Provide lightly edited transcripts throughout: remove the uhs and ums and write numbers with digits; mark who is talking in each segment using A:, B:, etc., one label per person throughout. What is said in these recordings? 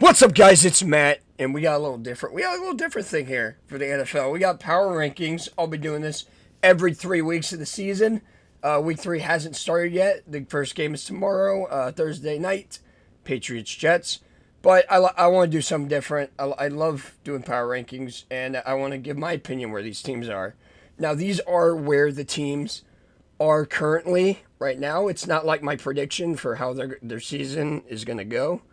A: What's up, guys? It's Matt, and we got a little different. We got a little different thing here for the NFL. We got power rankings. I'll be doing this every 3 weeks of the season. Week 3 hasn't started yet. The first game is tomorrow, Thursday night, Patriots Jets. But I want to do something different. I love doing power rankings, and I want to give my opinion where these teams are. Now, these are where the teams are currently right now. It's not like my prediction for how their season is going to go.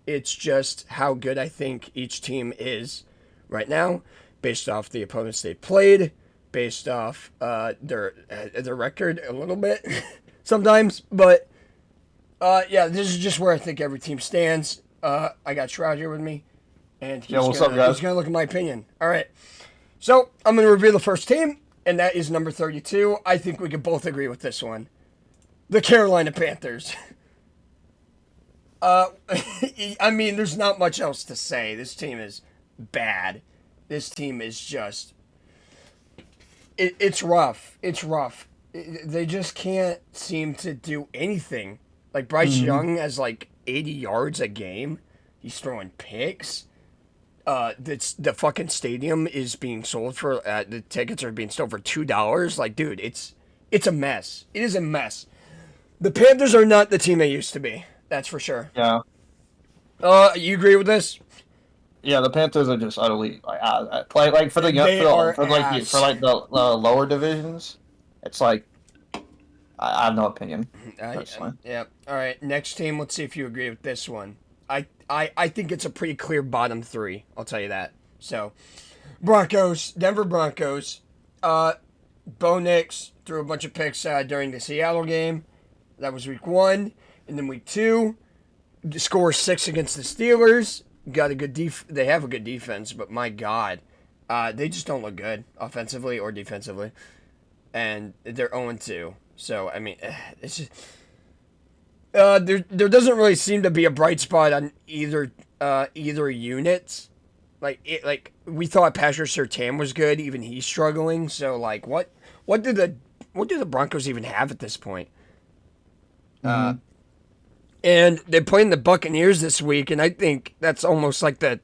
A: It's just how good I think each team is right now, based off the opponents they played, based off their record a little bit sometimes. But yeah, this is just where I think every team stands. I got Shroud here with me, and he's gonna look at my opinion. All right, so I'm gonna review the first team, and that is number 32. I think we can both agree with this one, the Carolina Panthers. I mean, there's not much else to say. This team is bad. This team is just... It's rough. It's rough. They just can't seem to do anything. Like, Bryce Young has, 80 yards a game. He's throwing picks. The fucking stadium is being sold for... the tickets are being sold for $2. Like, dude, it's a mess. It is a mess. The Panthers are not the team they used to be. That's for sure.
B: Yeah.
A: You agree with this?
B: Yeah, the Panthers are just utterly for the lower divisions. It's like I have no opinion.
A: Yeah. All right. Next team. Let's see if you agree with this one. I think it's a pretty clear bottom 3. I'll tell you that. So, Broncos, Denver Broncos. Bo Nix threw a bunch of picks during the Seattle game. That was week 1. And then week 2, score 6 against the Steelers. Got a good They have a good defense, but my God, they just don't look good offensively or defensively, and they're 0-2. So I mean, it's just there doesn't really seem to be a bright spot on either unit. Like we thought Patrick Surtain was good, even he's struggling. So what do the Broncos even have at this point? And they're playing the Buccaneers this week, and I think that's almost like the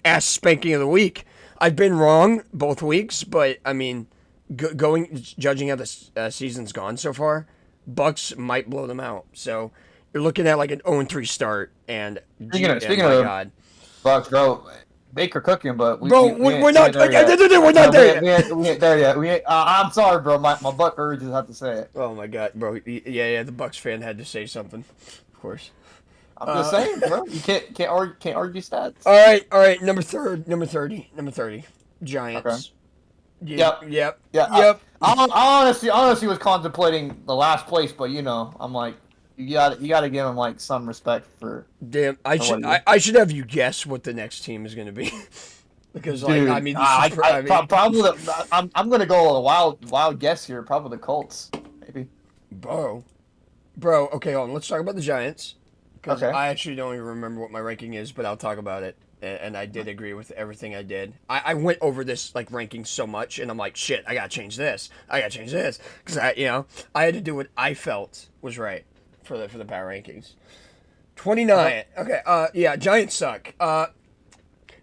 A: ass spanking of the week. I've been wrong both weeks, but I mean, judging how the season's gone so far, Bucks might blow them out. So you're looking at like an 0-3 start. And
B: speaking of God, Bucks, bro, Baker cooking, but
A: we're not there yet.
B: We ain't there yet. I'm sorry, bro. My butt urges have to say it.
A: Oh my God, bro. Yeah. The Bucks fan had to say something. Of course.
B: I'm just saying, bro. You can't argue stats.
A: All right. Number 30. Giants.
B: Okay. Yep. I honestly was contemplating the last place, but I'm like, you got to give him some respect for.
A: Damn, I should have you guess what the next team is going to be, because
B: dude, I'm going to go a wild guess here. Probably the Colts, maybe.
A: Bro, okay, hold on. Let's talk about the Giants. Because
B: okay.
A: I actually don't even remember what my ranking is, but I'll talk about it. And I did agree with everything I did. I went over this ranking so much, and I'm like, shit, I gotta change this. Because I had to do what I felt was right for the power rankings. 29. Okay. Yeah. Giants suck.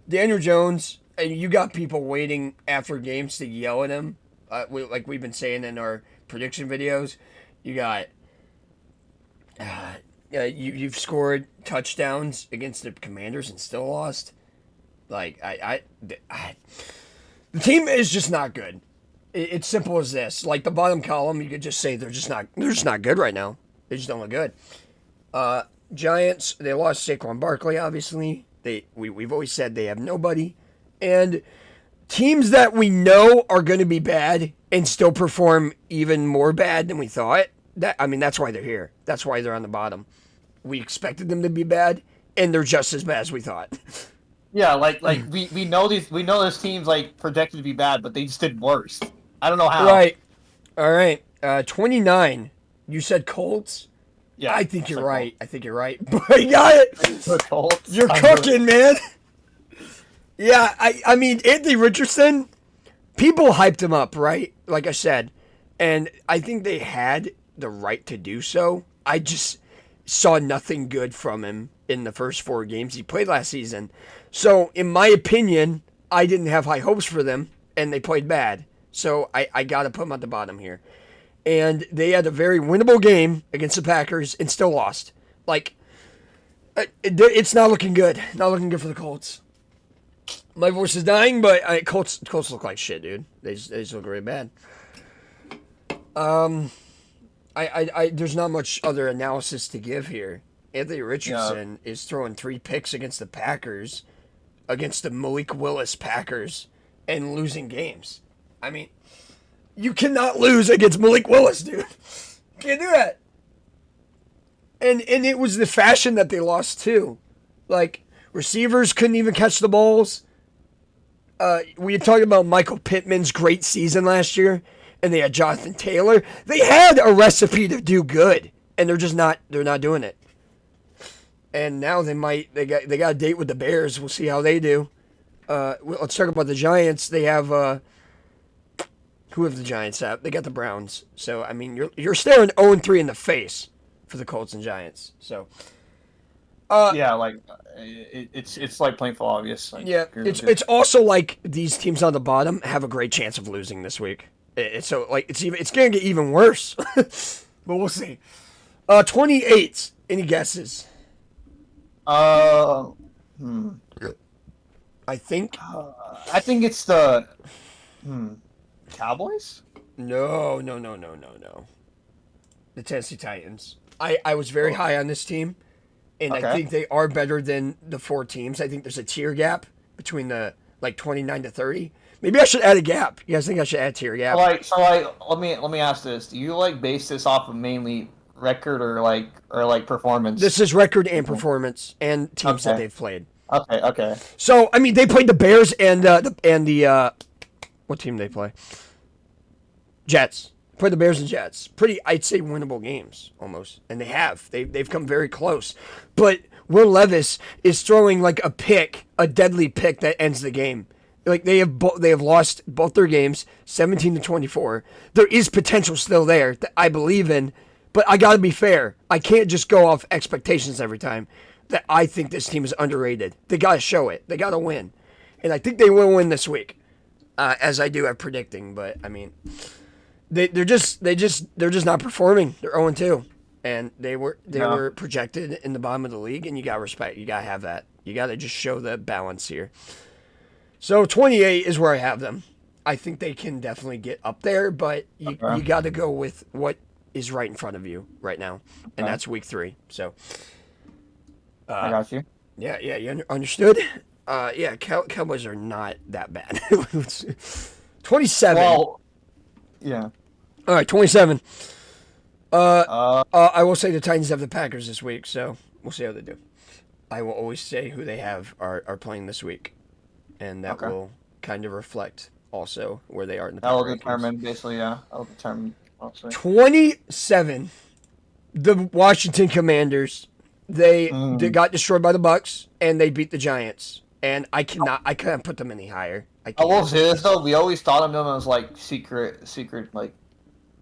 A: Daniel Jones. And you got people waiting after games to yell at him, like we've been saying in our prediction videos. You got. You've scored touchdowns against the Commanders and still lost. The team is just not good. It's simple as this. Like the bottom column, you could just say they're just not good right now. They just don't look good. Giants, they lost Saquon Barkley. Obviously, we've always said they have nobody, and teams that we know are going to be bad and still perform even more bad than we thought. That's why they're here. That's why they're on the bottom. We expected them to be bad, and they're just as bad as we thought.
B: Yeah, we know this team's projected to be bad, but they just did worse. I don't know how.
A: Right. All right. 29. You said Colts?
B: Yeah.
A: I think you're right. But you got it.
B: The Colts.
A: You're cooking, man. Yeah, I mean, Anthony Richardson, people hyped him up, right? Like I said. And I think they had the right to do so. I just saw nothing good from him in the first 4 games he played last season. So, in my opinion, I didn't have high hopes for them, and they played bad. So, I got to put them at the bottom here. And they had a very winnable game against the Packers and still lost. Like, it's not looking good. Not looking good for the Colts. My voice is dying, but Colts look like shit, dude. They just look really bad. There's not much other analysis to give here. Anthony Richardson is throwing 3 picks against the Packers, against the Malik Willis Packers, and losing games. I mean, you cannot lose against Malik Willis, dude. You can't do that. And it was the fashion that they lost too. Like, receivers couldn't even catch the balls. We had talked about Michael Pittman's great season last year, and they had Jonathan Taylor. They had a recipe to do good, and they're not doing it. And now they got a date with the Bears. We'll see how they do. Let's talk about the Giants. They have who have the Giants at? They got the Browns. So I mean, you're staring 0-3 in the face for the Colts and Giants. So
B: it's like plain for obvious. Like,
A: it's also like these teams on the bottom have a great chance of losing this week. It's gonna get even worse. But we'll see. 28. Any guesses?
B: I
A: think
B: it's the Cowboys?
A: No. The Tennessee Titans. I was very high on this team, and I think they are better than the 4 teams. I think there's a tier gap between the 29 to 30. Maybe I should add a gap. You guys think I should add a tier gap?
B: Let me ask this. Do you base this off of mainly record or performance?
A: This is record and performance and teams that they've played.
B: Okay.
A: So I mean, they played the Bears and the what team did they play? Jets. Played the Bears and Jets. Pretty, I'd say, winnable games almost, and they've come very close. But Will Levis is throwing like a deadly pick that ends the game. Like they have lost both their games, 17-24. There is potential still there that I believe in, but I got to be fair. I can't just go off expectations every time. That I think this team is underrated. They got to show it. They got to win, and I think they will win this week, as I do at predicting. But I mean, they're just not performing. They're 0-2, and they were projected in the bottom of the league, and you got to respect. You got to have that. You got to just show the balance here. So 28 is where I have them. I think they can definitely get up there, but you got to go with what is right in front of you right now, and that's week 3. So
B: I got you.
A: Yeah, you understood. Cowboys are not that bad. 27.
B: Well, yeah.
A: All right, 27. I will say the Titans have the Packers this week, so we'll see how they do. I will always say who they have are playing this week. And that will kind of reflect also where they are in the power rankings. That will
B: determine, basically, yeah. That will determine, also.
A: 27, the Washington Commanders, they got destroyed by the Bucs, and they beat the Giants. And I can't put them any higher.
B: I will say this, though. We always thought of them as, secret,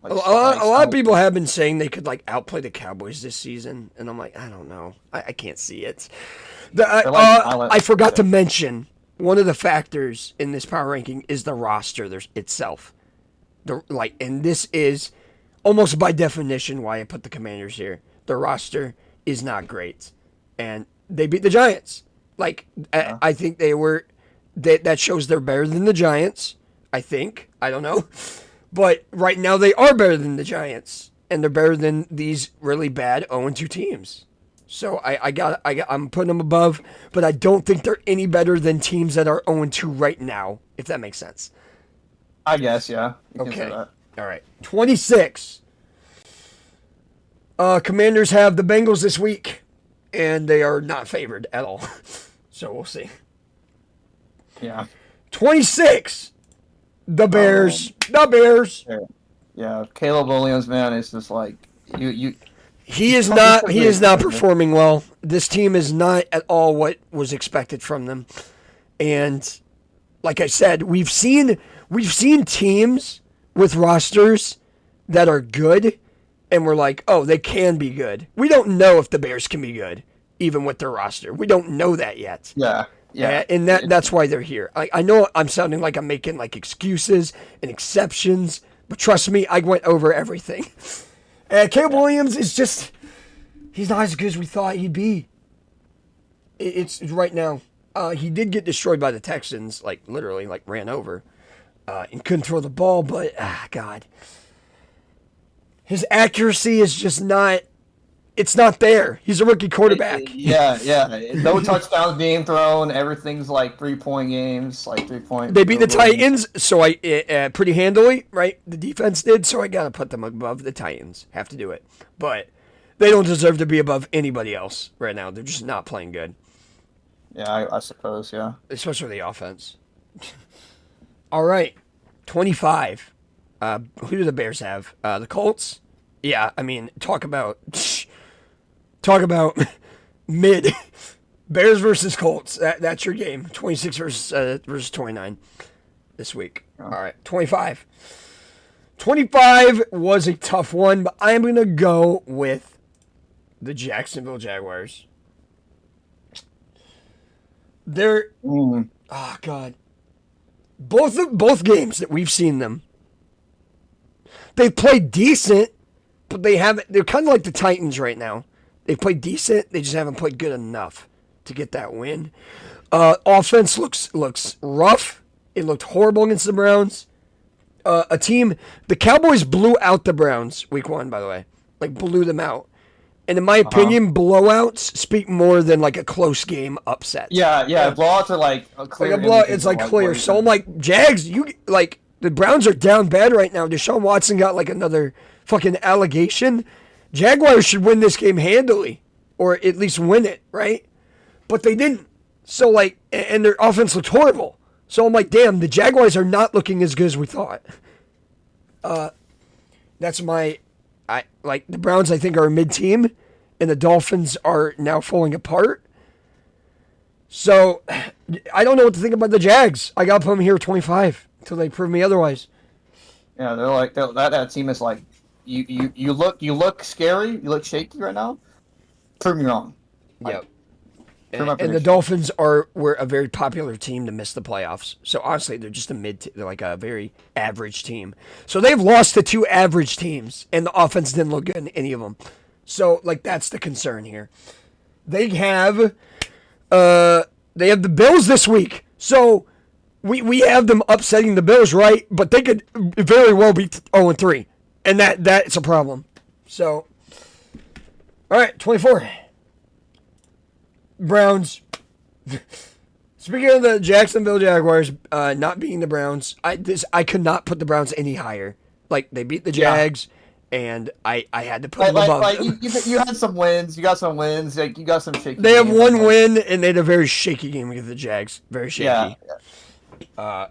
A: a lot of people have been saying they could, outplay the Cowboys this season. And I'm like, I don't know. I can't see it. I forgot to mention... One of the factors in this power ranking is the roster itself. And this is almost by definition why I put the Commanders here. The roster is not great. And they beat the Giants. I think that shows they're better than the Giants. I think. I don't know. But right now they are better than the Giants. And they're better than these really bad 0-2 teams. So I'm putting them above, but I don't think they're any better than teams that are 0-2 right now, if that makes sense.
B: I guess, yeah.
A: Okay. All right. 26. Commanders have the Bengals this week, and they are not favored at all. So we'll see.
B: Yeah.
A: 26. The Bears. The Bears.
B: Yeah. Caleb Williams, man, is just you.
A: He is not performing well. This team is not at all what was expected from them. And like I said, we've seen teams with rosters that are good, and we're like, oh, they can be good. We don't know if the Bears can be good. even with their roster. We don't know that yet.
B: Yeah. Yeah.
A: And that's why they're here. I know I'm sounding like I'm making like excuses and exceptions, but trust me, I went over everything. Caleb Williams is just, he's not as good as we thought he'd be. It's right now. He did get destroyed by the Texans, like literally, like ran over, and couldn't throw the ball. But God, his accuracy is just not. It's not there. He's a rookie quarterback.
B: Yeah. No touchdowns being thrown. Everything's like 3-point games, like 3-point.
A: They beat the Titans, so I pretty handily, right? The defense did, so I gotta put them above the Titans. Have to do it, but they don't deserve to be above anybody else right now. They're just not playing good.
B: Yeah, I suppose, yeah.
A: Especially the offense. All right, 25. Who do the Bears have? The Colts? Yeah, I mean, talk about mid. Bears versus Colts. That's your game. 26 versus 29 this week. All right, 25. 25 was a tough one, but I'm going to go with the Jacksonville Jaguars. They're oh God. Both games that we've seen them, they've played decent, but they're kind of like the Titans right now. They played decent, they just haven't played good enough to get that win. Offense looks rough. It looked horrible against the Browns. The Cowboys blew out the Browns week 1, by the way. Like blew them out. And in my opinion, blowouts speak more than like a close game upset.
B: Yeah. Blowouts are like a clear.
A: Like a blowout, it's like clear. So I'm like, Jags, the Browns are down bad right now. Deshaun Watson got like another fucking allegation. Jaguars should win this game handily, or at least win it, right? But they didn't. So like, and their offense looked horrible. So I'm like, damn, the Jaguars are not looking as good as we thought. That's my. The Browns, I think, are a mid-team, and the Dolphins are now falling apart. So, I don't know what to think about the Jags. I got to put them here 25 until they prove me otherwise.
B: Yeah, they're like that team is like you look scary, you look shaky right now. Prove me wrong.
A: Yep. And the Dolphins were a very popular team to miss the playoffs. So honestly, they're just they're like a very average team. So they've lost to 2 average teams, and the offense didn't look good in any of them. So like that's the concern here. They have the Bills this week. So we have them upsetting the Bills, right? But they could very well be 0-3, and that's a problem. So all right, 24. Browns. Speaking of the Jacksonville Jaguars not beating the Browns, I could not put the Browns any higher. Like they beat the Jags, and I had to put them above them.
B: You had some wins. You got some wins. Like you got some shaky.
A: They have one win, and they had a very shaky game against the Jags. Very shaky. Yeah.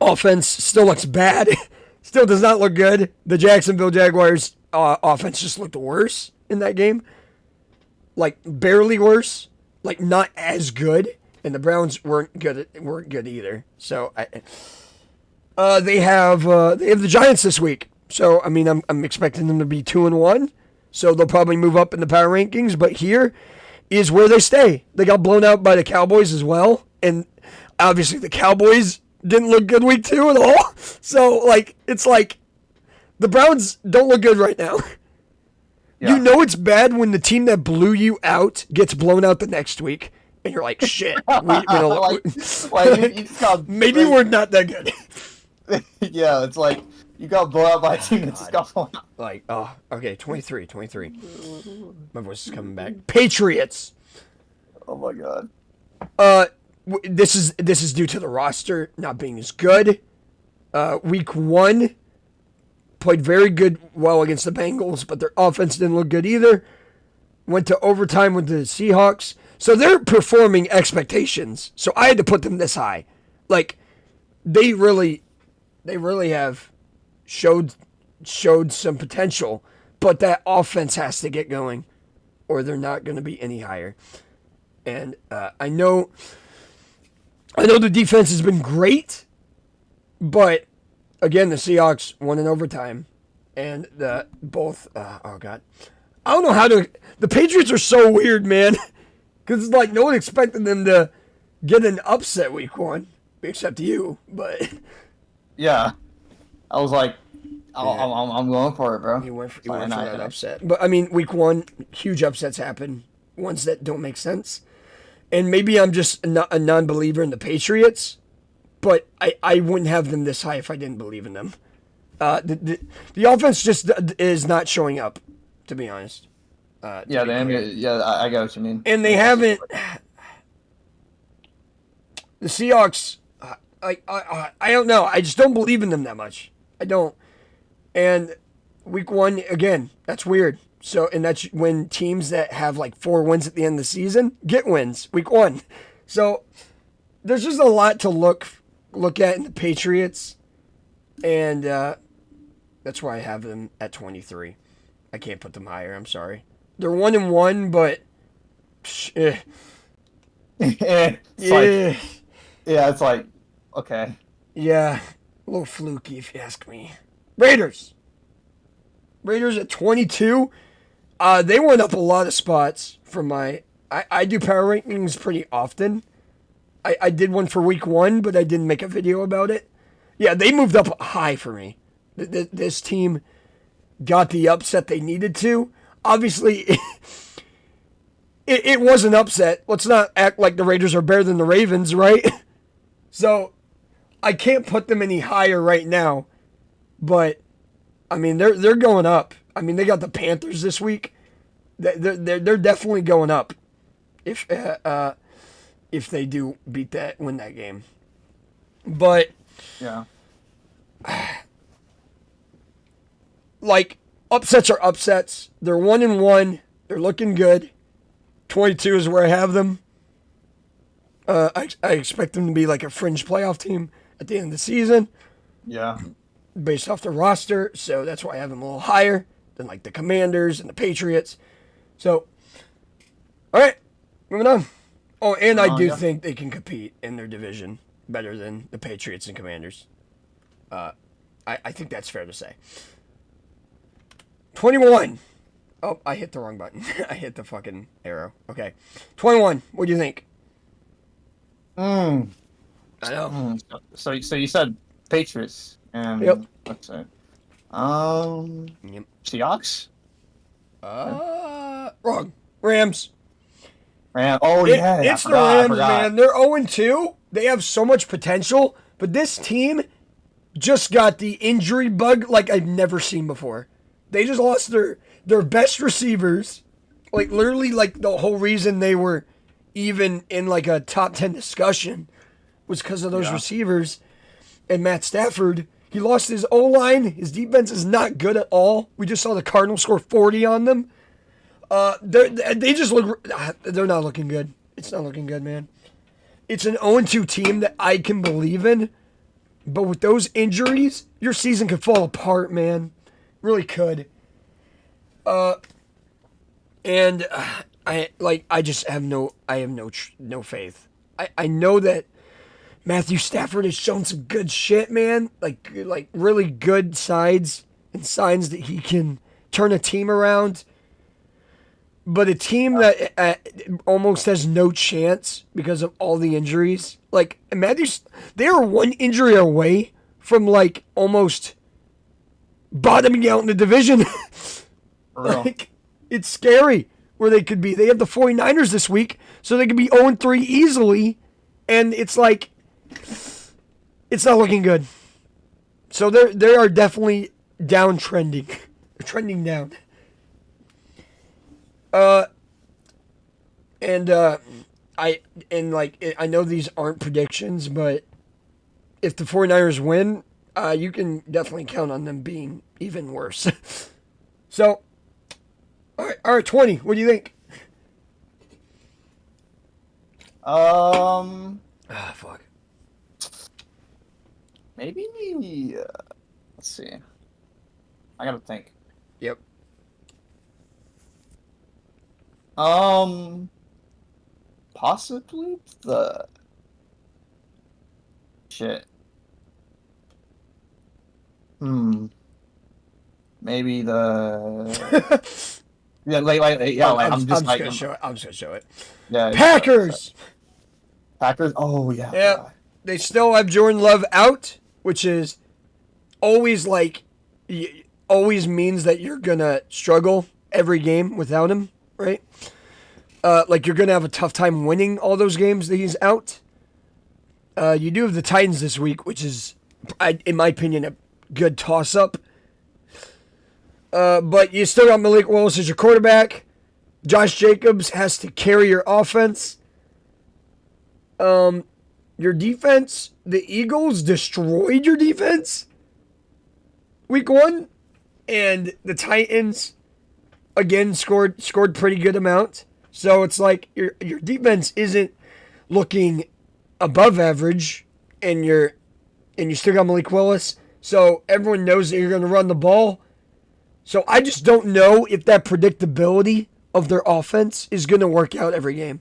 A: Offense still looks bad. Still does not look good. The Jacksonville Jaguars offense just looked worse in that game. Like barely worse, like not as good, and the Browns weren't good either. So they have the Giants this week. So I mean, I'm expecting them to be 2-1. So they'll probably move up in the power rankings. But here is where they stay. They got blown out by the Cowboys as well, and obviously the Cowboys didn't look good week 2 at all. So like it's like the Browns don't look good right now. Yeah. You know it's bad when the team that blew you out gets blown out the next week, and you're like, shit. Maybe we're not that good.
B: Yeah, it's like you got blown out by a team that just got blown out.
A: Like, oh, okay, 23. My voice is coming back. Patriots.
B: Oh my god.
A: This is due to the roster not being as good. Week 1. Played very well against the Bengals, but their offense didn't look good either. Went to overtime with the Seahawks. So they're performing expectations. So I had to put them this high. Like, they really have showed some potential, but that offense has to get going, or they're not going to be any higher. And I know the defense has been great, but again, the Seahawks won in overtime, and I don't know how to. The Patriots are so weird, man. Because it's like no one expected them to get an upset week 1, except you. But
B: yeah, I was like, I'm going for it, bro.
A: You went for that upset. But I mean, week 1, huge upsets happen. Ones that don't make sense. And maybe I'm just a non-believer in the Patriots. But I wouldn't have them this high if I didn't believe in them. The offense just is not showing up, to be honest.
B: I get what you mean.
A: And they haven't. The Seahawks, I don't know. I just don't believe in them that much. I don't. And week 1, again, that's weird. So, and that's when teams that have like 4 wins at the end of the season get wins week 1. So there's just a lot to look at in the Patriots, and that's why I have them at 23. I can't put them higher. I'm sorry. They're 1-1, but
B: it's like okay.
A: Yeah, a little fluky if you ask me. Raiders at 22. They went up a lot of spots from my. I do power rankings pretty often. I did one for week 1, but I didn't make a video about it. Yeah, they moved up high for me. This team got the upset they needed to. Obviously, it was an upset. Let's not act like the Raiders are better than the Ravens, right? So, I can't put them any higher right now. But, I mean, they're going up. I mean, they got the Panthers this week. They're definitely going up. If they do win that game. But
B: yeah.
A: Like, upsets are upsets. They're 1-1. They're looking good. 22 is where I have them. I expect them to be like a fringe playoff team at the end of the season.
B: Yeah.
A: Based off the roster, so that's why I have them a little higher than like the Commanders and the Patriots. So, all right, moving on. Oh, and I do think they can compete in their division better than the Patriots and Commanders. I think that's fair to say. 21. Oh, I hit the wrong button. I hit the fucking arrow. Okay. 21. What do you think?
B: I
A: know.
B: So you said Patriots and
A: yep.
B: What's it? Seahawks?
A: Wrong. Rams.
B: It's
A: the Rams, man. They're 0-2. They have so much potential, but this team just got the injury bug like I've never seen before. They just lost their best receivers. Like, literally, like, the whole reason they were even in, like, a top 10 discussion was because of those receivers. And Matt Stafford, he lost his O-line. His defense is not good at all. We just saw the Cardinals score 40 on them. They just look... They're not looking good. It's not looking good, man. It's an 0-2 team that I can believe in. But with those injuries, your season could fall apart, man. Really could. I just have no faith. I know that Matthew Stafford has shown some good shit, man. Like really good sides and signs that he can turn a team around. But a team that almost has no chance because of all the injuries. Like, they are one injury away from, like, almost bottoming out in the division. Like, it's scary where they could be. They have the 49ers this week, so they could be 0-3 easily. And it's like, it's not looking good. So they are definitely downtrending. They're trending down. I know these aren't predictions, but if the 49ers win, you can definitely count on them being even worse. So, all right, 20. What do you think? Fuck.
B: Maybe. Let's see. I gotta think.
A: Yep.
B: Possibly the shit. Maybe the Yeah, I'm just
A: gonna show it. I'm just gonna show it.
B: Yeah.
A: Packers.
B: Packers. Oh yeah.
A: Yeah. They still have Jordan Love out, which is always always means that you're gonna struggle every game without him, right? Like you're gonna have a tough time winning all those games that he's out. You do have the Titans this week, which is, in my opinion, a good toss-up. But you still got Malik Willis as your quarterback. Josh Jacobs has to carry your offense. Your defense, the Eagles destroyed your defense week 1. And the Titans, again, scored pretty good amount. So it's like your defense isn't looking above average, and you still got Malik Willis. So everyone knows that you're going to run the ball. So I just don't know if that predictability of their offense is going to work out every game.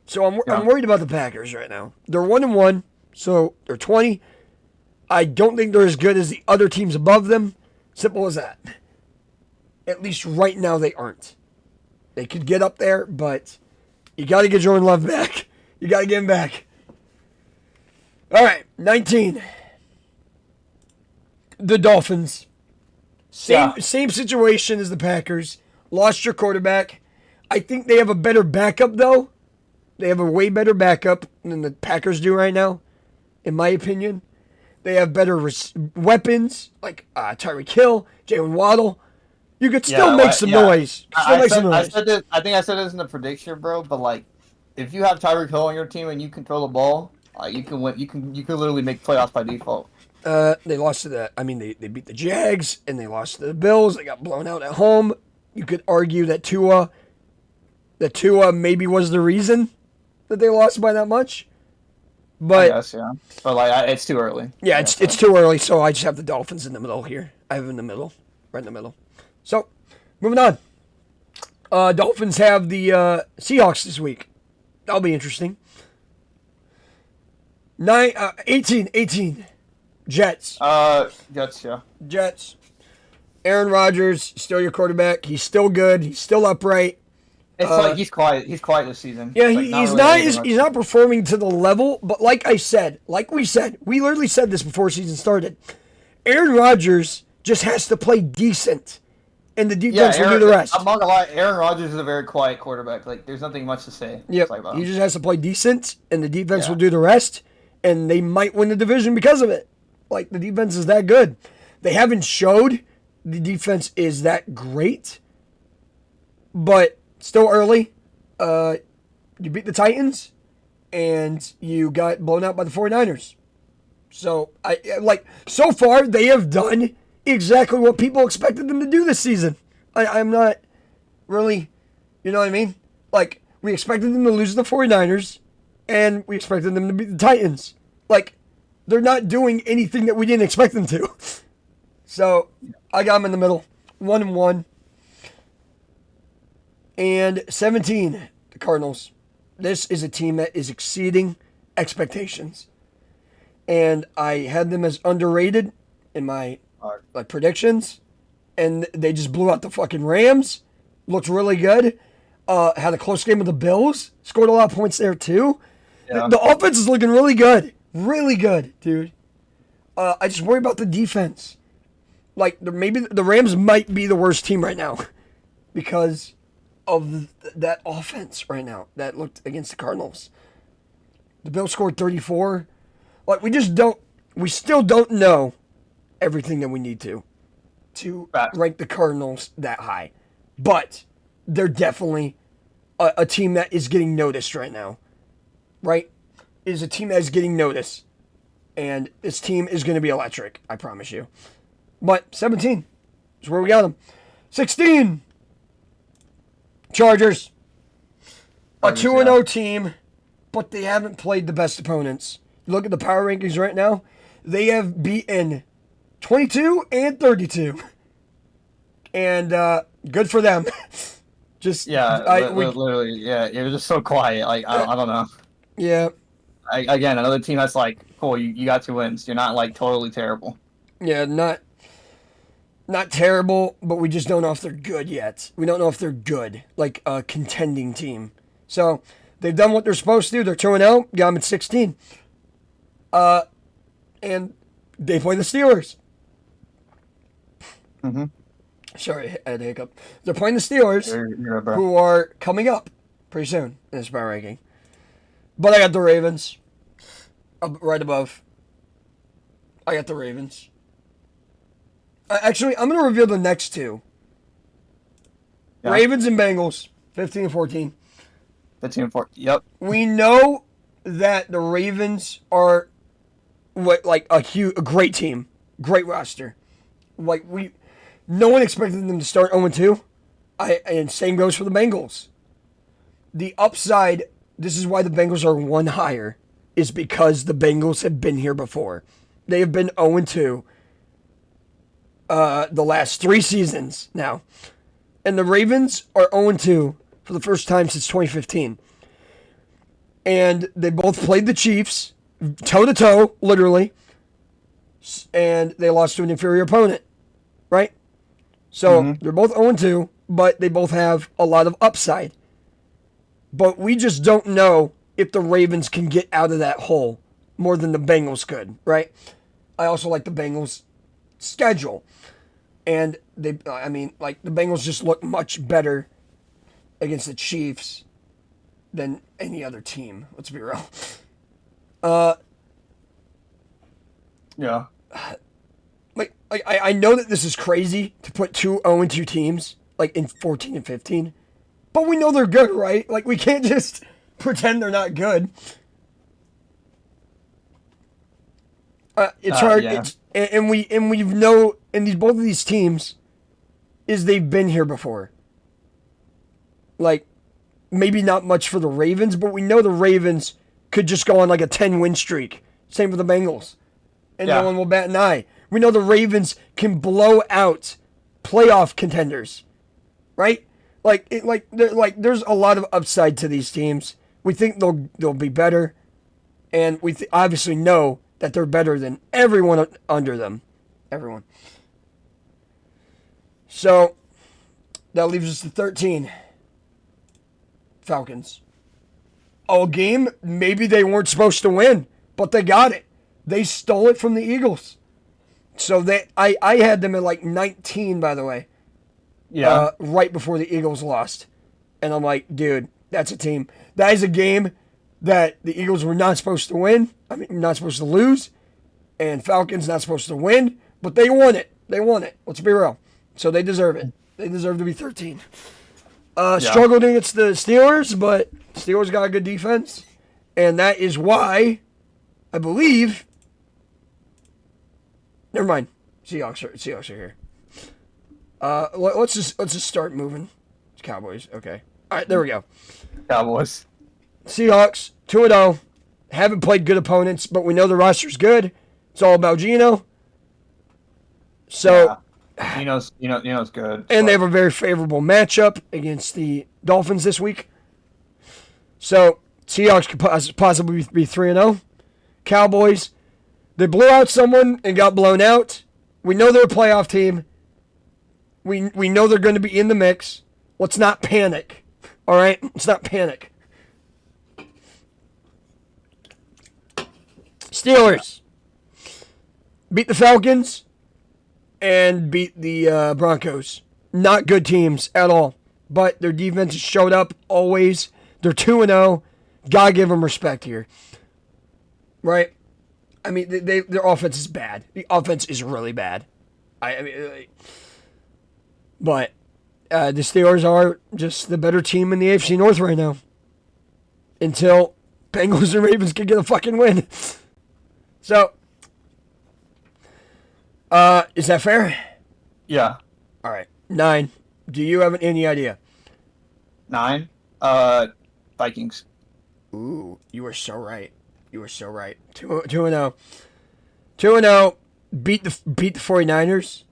A: So I'm worried about the Packers right now. They're 1-1, so they're 20. I don't think they're as good as the other teams above them. Simple as that. At least right now they aren't. They could get up there, but you got to get Jordan Love back. You got to get him back. All right, 19. The Dolphins. Same situation as the Packers. Lost your quarterback. I think they have a better backup, though. They have a way better backup than the Packers do right now, in my opinion. They have better weapons, like Tyreek Hill, Jalen Waddle. You could still make some noise.
B: I think I said this in the prediction, bro. But like, if you have Tyreek Hill on your team and you control the ball, you can win. You can literally make playoffs by default.
A: They lost to they beat the Jags and they lost to the Bills. They got blown out at home. You could argue that Tua maybe was the reason that they lost by that much. But
B: yes, yeah. But like, it's too early.
A: Yeah, it's too early. So I just have the Dolphins in the middle here. I have them in the middle, right in the middle. So moving on. Dolphins have the Seahawks this week. That'll be interesting. 18. Jets.
B: Jets, yeah.
A: Jets. Aaron Rodgers, still your quarterback. He's still good. He's still upright.
B: It's like he's quiet. He's quiet this season.
A: Yeah, he's not performing to the level. But like we said, we literally said this before season started. Aaron Rodgers just has to play decent, and the defense will do the rest.
B: I'm not gonna lie. Aaron Rodgers is a very quiet quarterback. Like, there's nothing much to say.
A: Yep. About him. He just has to play decent, and the defense will do the rest. And they might win the division because of it. Like, the defense is that good. They haven't showed the defense is that great, but still early. You beat the Titans, and you got blown out by the 49ers. So, so far, they have done exactly what people expected them to do this season. I'm not really, you know what I mean? Like, we expected them to lose to the 49ers, and we expected them to beat the Titans. Like, they're not doing anything that we didn't expect them to. So, I got them in the middle. 1-1. And 17, the Cardinals. This is a team that is exceeding expectations. And I had them as underrated in my predictions. And they just blew out the fucking Rams. Looked really good. Had a close game with the Bills. Scored a lot of points there, too. Yeah. The offense is looking really good. Really good, dude. I just worry about the defense. Like, maybe the Rams might be the worst team right now because of that offense right now that looked against the Cardinals. The Bills scored 34. Like, we still don't know everything that we need to rank the Cardinals that high. But they're definitely a team that is getting noticed right now. Right? Is a team that is getting noticed. And this team is going to be electric, I promise you. But 17 is where we got them. 16, Chargers. A 2-0 team, but they haven't played the best opponents. You look at the power rankings right now. They have beaten 22 and 32. And good for them.
B: Literally, it was just so quiet. Like, I don't know.
A: Yeah.
B: Again, another team that's like, cool, you got 2 wins. You're not like totally terrible.
A: Yeah, not Not terrible, but we just don't know if they're good yet. We don't know if they're good, like a contending team. So they've done what they're supposed to do. They're 2-0, got them at 16. And they play the Steelers.
B: Mm-hmm.
A: Sorry, I had a hiccup. They're playing the Steelers, who are coming up pretty soon in this power ranking. But I got the Ravens right above. I got the Ravens. Actually, I'm going to reveal the next two. Yeah. Ravens and Bengals, 15 and 14.
B: 15 and 14, yep.
A: We know that the Ravens are a great team, great roster. No one expected them to start 0-2. And same goes for the Bengals. The upside, this is why the Bengals are one higher, is because the Bengals have been here before. They have been 0-2 the last 3 seasons now. And the Ravens are 0-2 for the first time since 2015. And they both played the Chiefs, toe-to-toe, literally. And they lost to an inferior opponent, right? So they're both 0-2, but they both have a lot of upside. But we just don't know if the Ravens can get out of that hole more than the Bengals could, right? I also like the Bengals' schedule. And the Bengals just look much better against the Chiefs than any other team. Let's be real.
B: Yeah.
A: I know that this is crazy to put 2 0-2 teams in 14 and 15, but we know they're good, right? We can't just pretend they're not good. It's hard.
B: Yeah.
A: Both of these teams is they've been here before. Maybe not much for the Ravens, but we know the Ravens could just go on a 10-win streak. Same with the Bengals. And no one will bat an eye. We know the Ravens can blow out playoff contenders, right? There's a lot of upside to these teams. We think they'll be better, and we obviously know that they're better than everyone under them, everyone. So that leaves us to 13. Falcons. A game maybe they weren't supposed to win, but they got it. They stole it from the Eagles. So I had them at 19, by the way.
B: Yeah.
A: Right before the Eagles lost. And I'm like, dude, that's a team. That is a game that the Eagles were not supposed to win. Not supposed to lose. And Falcons not supposed to win. But they won it. They won it. Let's be real. So they deserve it. They deserve to be 13. Struggled against the Steelers, but Steelers got a good defense. And that is why, I believe... Never mind. Seahawks are here. Let's just start moving. It's Cowboys. Okay. All right, there we go.
B: Cowboys.
A: Seahawks 2-0. Haven't played good opponents, but we know the roster's good. It's all about Geno. So
B: Geno's good.
A: And they have a very favorable matchup against the Dolphins this week. So Seahawks could possibly be 3-0. Cowboys, they blew out someone and got blown out. We know they're a playoff team. We know they're going to be in the mix. Let's not panic. All right? Let's not panic. Steelers beat the Falcons and beat the Broncos. Not good teams at all. But their defense showed up always. They're 2-0. Gotta give them respect here. Right? Their offense is bad. The offense is really bad. But the Steelers are just the better team in the AFC North right now. Until Bengals and Ravens can get a fucking win. So, is that fair?
B: Yeah.
A: All right. 9. Do you have any idea?
B: 9? Vikings.
A: Ooh, you were so right. 2-0. 2-0. Beat the 49ers.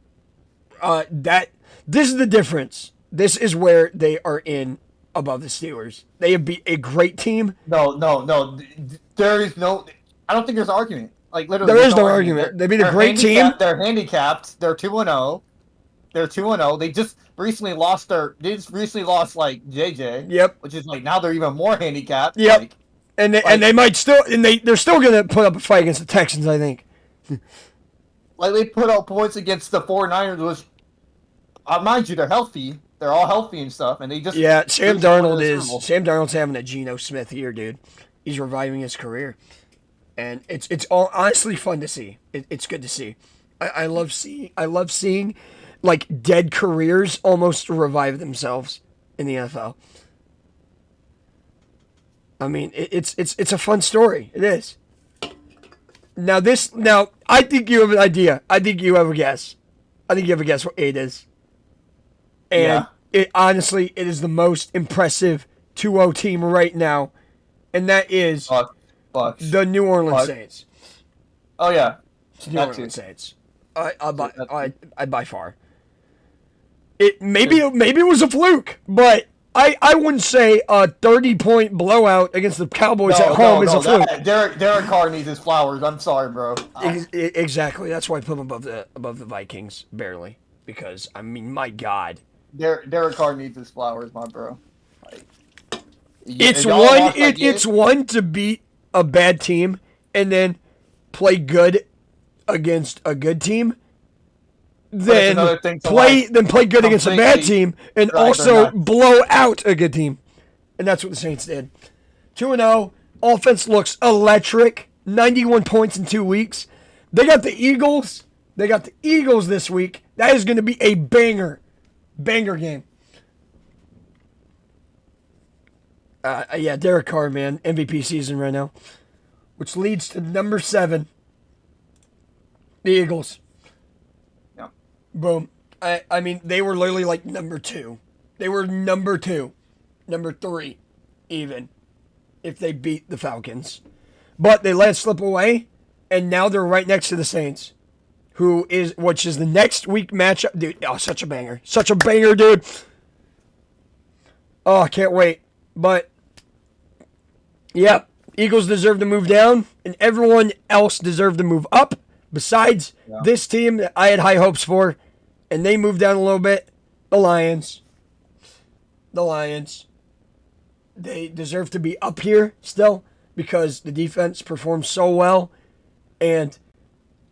A: This is the difference. This is where they are in above the Steelers. They have beat a great team.
B: No. There is no. I don't think there's an argument. Literally,
A: there is no argument. They beat a great team.
B: They're handicapped. They're 2-0. They're 2-0. They just recently lost like JJ.
A: Yep.
B: Which is like now they're even more handicapped.
A: Yep.
B: Like,
A: and they might still they're still gonna put up a fight against the Texans, I think.
B: Like they put up points against the 49ers, which mind you, they're healthy. They're all healthy and stuff, and they just
A: Sam Darnold's having a Geno Smith year, dude. He's reviving his career, and it's all honestly fun to see. It's good to see. I love seeing like dead careers almost revive themselves in the NFL. I mean, it's a fun story. It is. Now I think you have an idea. I think you have a guess. I think you have a guess what 8 is. And it is the most impressive 2-0 team right now, and that is the New Orleans Saints.
B: Oh yeah,
A: New Orleans Saints. I by far. Maybe it was a fluke, but I wouldn't say a 30-point blowout against the Cowboys at home is a fluke.
B: Derek Carr needs his flowers. I'm sorry, bro.
A: Exactly. That's why I put him above the Vikings barely, because I mean, my God.
B: Derek Carr needs his flowers, my bro. Like,
A: it's one to beat a bad team and then play good against a good team. Then play good against a bad team and also blow out a good team. And that's what the Saints did. 2-0. Offense looks electric. 91 points in 2 weeks. They got the Eagles. This week. That is going to be a banger game. Derek Carr, man, MVP season right now, which leads to number 7, the Eagles.
B: Yeah.
A: Boom. I mean, they were literally like number 2. They were number 2, number 3, even if they beat the Falcons, but they let it slip away, and now they're right next to the Saints. Which is the next week matchup. Dude, such a banger. Such a banger, dude. Oh, I can't wait. But, yeah, Eagles deserve to move down, and everyone else deserved to move up, besides this team that I had high hopes for, and they moved down a little bit. The Lions. They deserve to be up here still, because the defense performed so well, and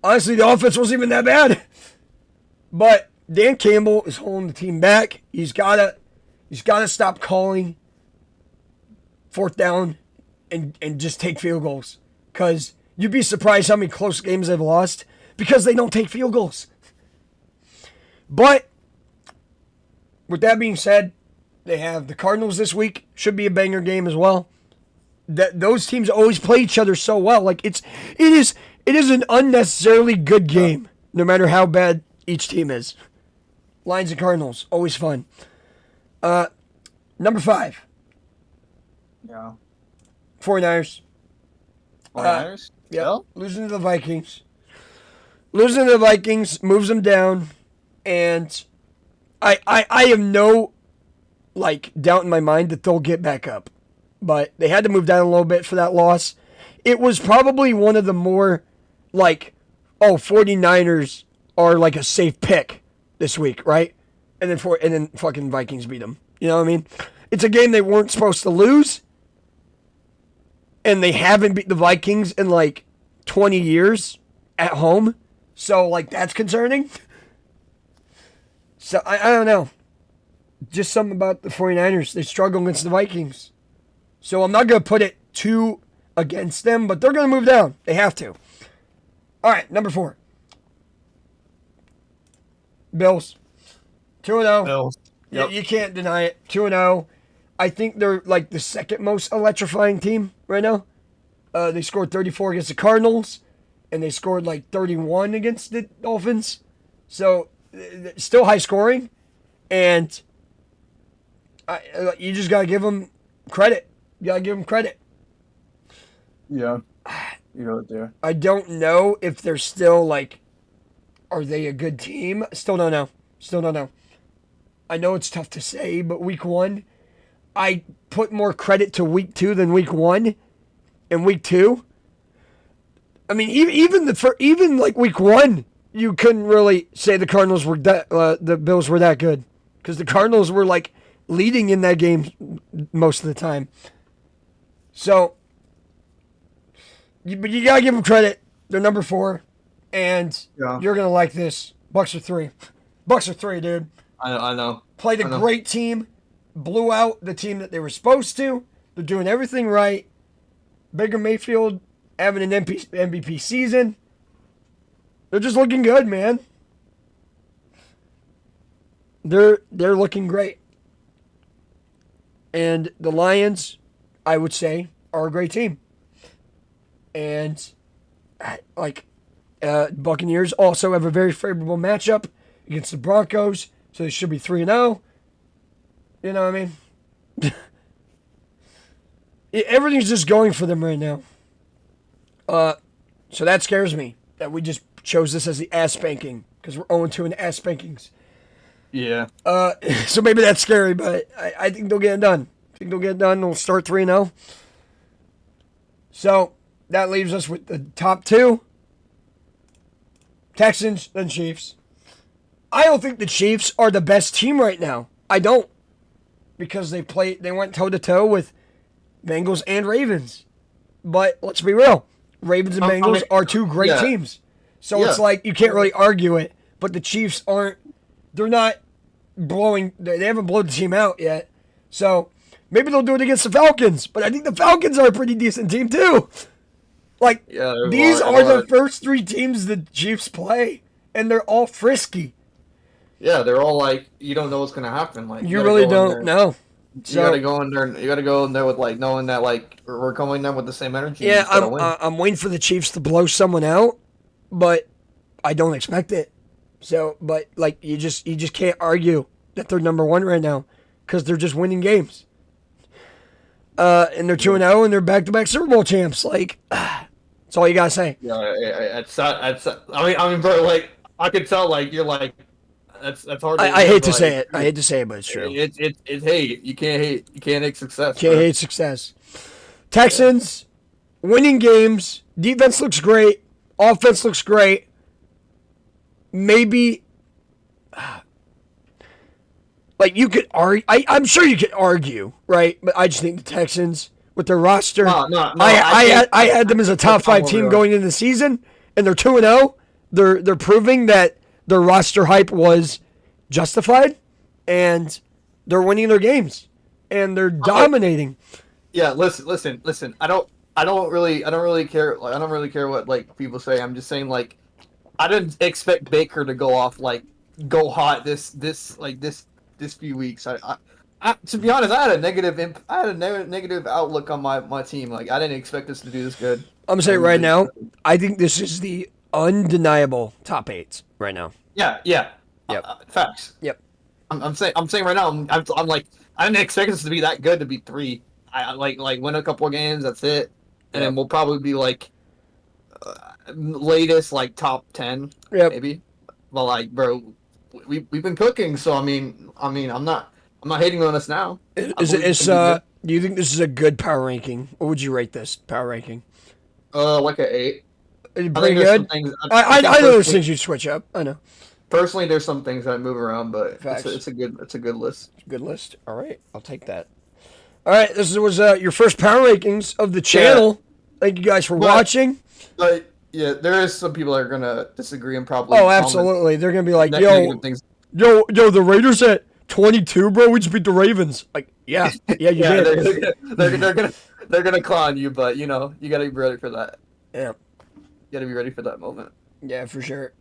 A: honestly, the offense wasn't even that bad. But Dan Campbell is holding the team back. He's gotta stop calling 4th down and just take field goals. Because you'd be surprised how many close games they've lost because they don't take field goals. But with that being said, they have the Cardinals this week. Should be a banger game as well. Those teams always play each other so well. Like it is an unnecessarily good game, no matter how bad each team is. Lions and Cardinals, always fun. Number 5.
B: Yeah.
A: 49ers.
B: 49ers?
A: Yeah. Losing to the Vikings. Losing to the Vikings moves them down, and I have no doubt in my mind that they'll get back up. But they had to move down a little bit for that loss. It was probably one of the more 49ers are like a safe pick this week, right? And then fucking Vikings beat them. You know what I mean? It's a game they weren't supposed to lose, and they haven't beat the Vikings in 20 years at home. So that's concerning. So I don't know. Just something about the 49ers. They struggle against the Vikings. So I'm not going to put it too against them, but they're going to move down. They have to. All right, number 4. Bills. 2-0.
B: Bills.
A: Yep. You can't deny it. 2-0. I think they're the second most electrifying team right now. They scored 34 against the Cardinals, and they scored 31 against the Dolphins. So, still high scoring, and you just got to give them credit. You got to give them credit.
B: Yeah. You know what there.
A: I don't know if they're still are they a good team? Still don't know. I know it's tough to say, but week 1, I put more credit to week 2 than week 1. And week 2, I mean, even week 1, you couldn't really say the Cardinals were the Bills were that good because the Cardinals were like leading in that game most of the time. So, but you gotta give them credit. They're number 4, and you're gonna like this. Bucks are 3. Bucks are 3, dude.
B: I know.
A: Played a great team, blew out the team that they were supposed to. They're doing everything right. Baker Mayfield having an MVP season. They're just looking good, man. They're looking great. And the Lions, I would say, are a great team. And Buccaneers also have a very favorable matchup against the Broncos, so they should be 3-0. You know what I mean? Everything's just going for them right now. So that scares me that we just chose this as the ass spanking because we're 0-2 in ass spankings.
B: Yeah.
A: So maybe that's scary, but I think they'll get it done. I think they'll get it done. They'll start 3-0. So that leaves us with the top 2. Texans and Chiefs. I don't think the Chiefs are the best team right now. I don't. Because they went toe-to-toe with Bengals and Ravens. But let's be real. Ravens and Bengals are 2 great teams. So it's like you can't really argue it. But the Chiefs they're not they haven't blown the team out yet. So maybe they'll do it against the Falcons. But I think the Falcons are a pretty decent team too. These are the first 3 teams the Chiefs play. And they're all frisky.
B: Yeah, they're all like, you don't know what's going to happen. Like
A: you really don't know.
B: So, you gotta go in there. You gotta go in there with knowing that we're coming in with the same energy.
A: Yeah, I'm waiting for the Chiefs to blow someone out, but I don't expect it. So, but you just can't argue that they're number 1 right now because they're just winning games. And they're 2-0 and they're back-to-back Super Bowl champs. That's all you gotta say.
B: Yeah, I mean, bro, I could tell, you're that's hard.
A: I hate to say it. I hate to say it, but it's true.
B: It's hate. You can't hate. You can't hate success.
A: Can't hate success. Texans winning games. Defense looks great. Offense looks great. Maybe, you could argue. I'm sure you could argue, right? But I just think the Texans with their roster.
B: No.
A: I had them as a top 5 team going into the season, and they're 2-0. They're proving that their roster hype was justified, and they're winning their games, and they're dominating.
B: Yeah, listen. I don't really care. I don't really care what people say. I'm just saying I didn't expect Baker to go off go hot this few weeks. I to be honest, I had a negative outlook on my team. I didn't expect us to do this good.
A: I'm saying right now, I think this is the undeniable top 8 right now.
B: Yeah. Yep. Facts.
A: Yep.
B: I'm saying right now, I'm like, I didn't expect us to be that good to be 3. I win a couple of games, that's it, and then we'll probably be latest top 10, maybe. But bro, we've been cooking, so I mean, I'm not hating on us now.
A: Do you think this is a good power ranking? What would you rate this power ranking?
B: Like an 8.
A: Pretty good. I know there's things you switch up. I know.
B: Personally, there's some things that I move around, but it's a good list.
A: Good list. All right, I'll take that. All right, this was your first power rankings of the channel. Yeah. Thank you guys for watching.
B: But yeah, there is some people that are gonna disagree and probably.
A: Oh, absolutely. They're gonna be like, yo, the Raiders at 22, bro. We just beat the Ravens. Yeah, you did.
B: They're gonna clown you, but you gotta be ready for that.
A: Yeah.
B: You gotta be ready for that moment.
A: Yeah, for sure.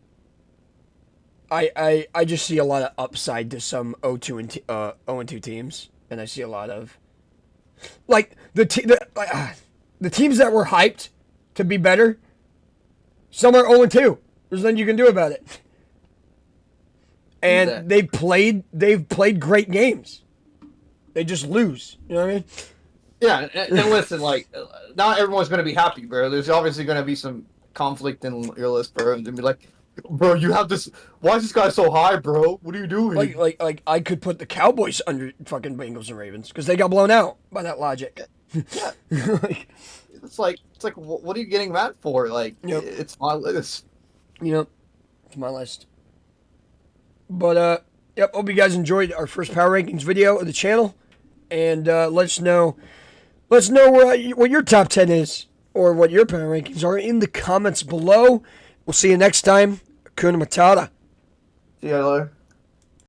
A: I just see a lot of upside to some 0-2 teams, and I see a lot of the teams that were hyped to be better. Some are 0-2. There's nothing you can do about it. And they've played great games. They just lose. You know what I mean?
B: Yeah, and listen, not everyone's gonna be happy, bro. There's obviously gonna be some conflict in your list, bro, and be like, bro, you have this. Why is this guy so high, bro? What are you doing?
A: I could put the Cowboys under fucking Bengals and Ravens because they got blown out by that logic.
B: Yeah. It's like, what are you getting mad for? It's my list.
A: It's my list. But yep. Hope you guys enjoyed our first power rankings video of the channel, and let us know. Let us know what your top 10 is, or what your power rankings are in the comments below. We'll see you next time. Hakuna Matata.
B: See you later.